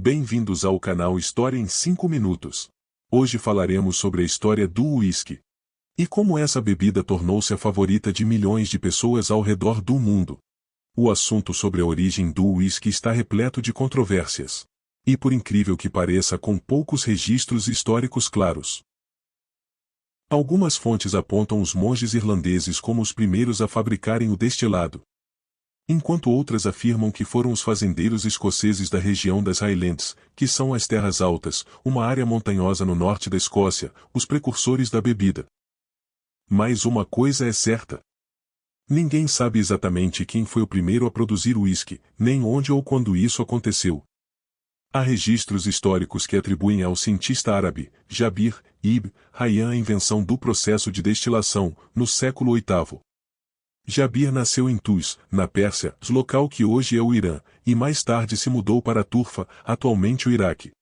Bem-vindos ao canal História em 5 minutos. Hoje falaremos sobre a história do uísque e como essa bebida tornou-se a favorita de milhões de pessoas ao redor do mundo. O assunto sobre a origem do uísque está repleto de controvérsias. E por incrível que pareça, com poucos registros históricos claros. Algumas fontes apontam os monges irlandeses como os primeiros a fabricarem o destilado, enquanto outras afirmam que foram os fazendeiros escoceses da região das Highlands, que são as terras altas, uma área montanhosa no norte da Escócia, os precursores da bebida. Mas uma coisa é certa. Ninguém sabe exatamente quem foi o primeiro a produzir o uísque, nem onde ou quando isso aconteceu. Há registros históricos que atribuem ao cientista árabe, Jabir ibn Hayyan a invenção do processo de destilação, no século VIII. Jabir nasceu em Tus, na Pérsia, local que hoje é o Irã, e mais tarde se mudou para Turfa, atualmente o Iraque.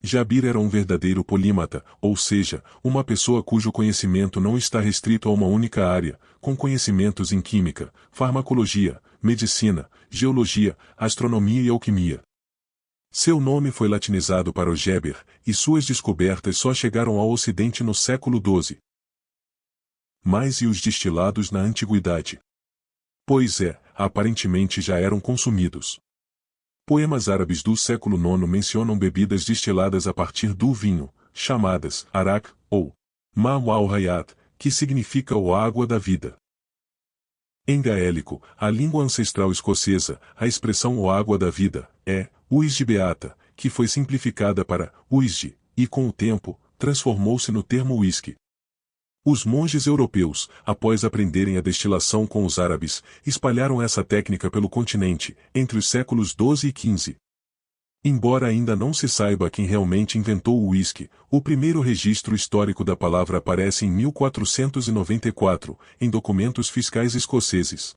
Jabir era um verdadeiro polímata, ou seja, uma pessoa cujo conhecimento não está restrito a uma única área, com conhecimentos em química, farmacologia, medicina, geologia, astronomia e alquimia. Seu nome foi latinizado para o Geber, e suas descobertas só chegaram ao Ocidente no século XII. Mas e os destilados na antiguidade? Pois é, aparentemente já eram consumidos. Poemas árabes do século IX mencionam bebidas destiladas a partir do vinho, chamadas arak, ou ma al-hayat, que significa o água da vida. Em gaélico, a língua ancestral escocesa, a expressão o água da vida é uisge beata, que foi simplificada para uisge, e com o tempo, transformou-se no termo uísque. Os monges europeus, após aprenderem a destilação com os árabes, espalharam essa técnica pelo continente, entre os séculos XII e XV. Embora ainda não se saiba quem realmente inventou o uísque, o primeiro registro histórico da palavra aparece em 1494, em documentos fiscais escoceses.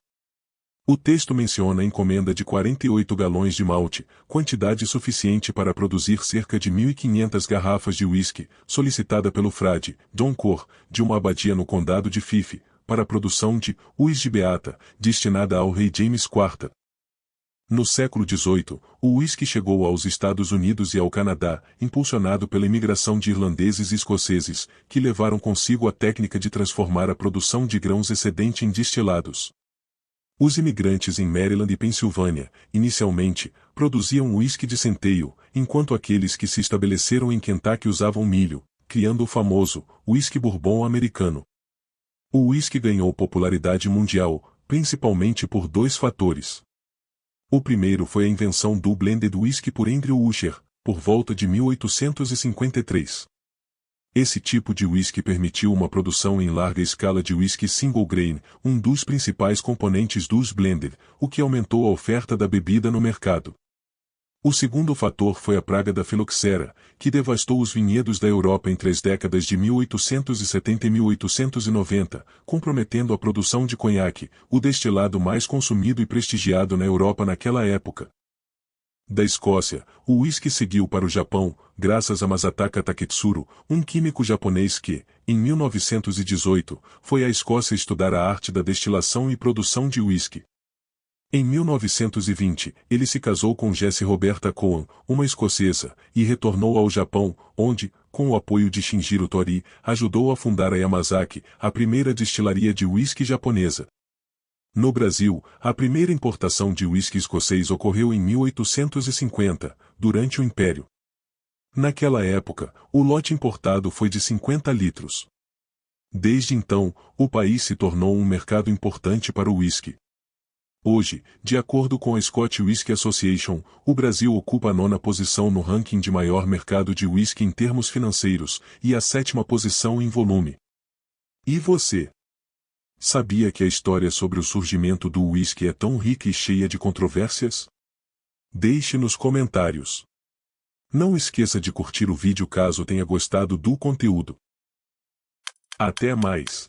O texto menciona a encomenda de 48 galões de malte, quantidade suficiente para produzir cerca de 1.500 garrafas de uísque, solicitada pelo frade John Core, de uma abadia no condado de Fife, para a produção de uísque beata, destinada ao rei James IV. No século XVIII, o uísque chegou aos Estados Unidos e ao Canadá, impulsionado pela imigração de irlandeses e escoceses, que levaram consigo a técnica de transformar a produção de grãos excedente em destilados. Os imigrantes em Maryland e Pensilvânia, inicialmente, produziam uísque de centeio, enquanto aqueles que se estabeleceram em Kentucky usavam milho, criando o famoso uísque bourbon americano. O uísque ganhou popularidade mundial, principalmente por dois fatores. O primeiro foi a invenção do blended whisky por Andrew Usher, por volta de 1853. Esse tipo de whisky permitiu uma produção em larga escala de whisky single grain, um dos principais componentes dos blended, o que aumentou a oferta da bebida no mercado. O segundo fator foi a praga da filoxera, que devastou os vinhedos da Europa entre as décadas de 1870 e 1890, comprometendo a produção de conhaque, o destilado mais consumido e prestigiado na Europa naquela época. Da Escócia, o uísque seguiu para o Japão, graças a Masataka Taketsuru, um químico japonês que, em 1918, foi à Escócia estudar a arte da destilação e produção de uísque. Em 1920, ele se casou com Jessie Roberta Cohen, uma escocesa, e retornou ao Japão, onde, com o apoio de Shinjiro Tori, ajudou a fundar a Yamazaki, a primeira destilaria de uísque japonesa. No Brasil, a primeira importação de uísque escocês ocorreu em 1850, durante o Império. Naquela época, o lote importado foi de 50 litros. Desde então, o país se tornou um mercado importante para o uísque. Hoje, de acordo com a Scotch Whisky Association, o Brasil ocupa a 9ª posição no ranking de maior mercado de uísque em termos financeiros, e a 7ª posição em volume. E você? Sabia que a história sobre o surgimento do uísque é tão rica e cheia de controvérsias? Deixe nos comentários. Não esqueça de curtir o vídeo caso tenha gostado do conteúdo. Até mais!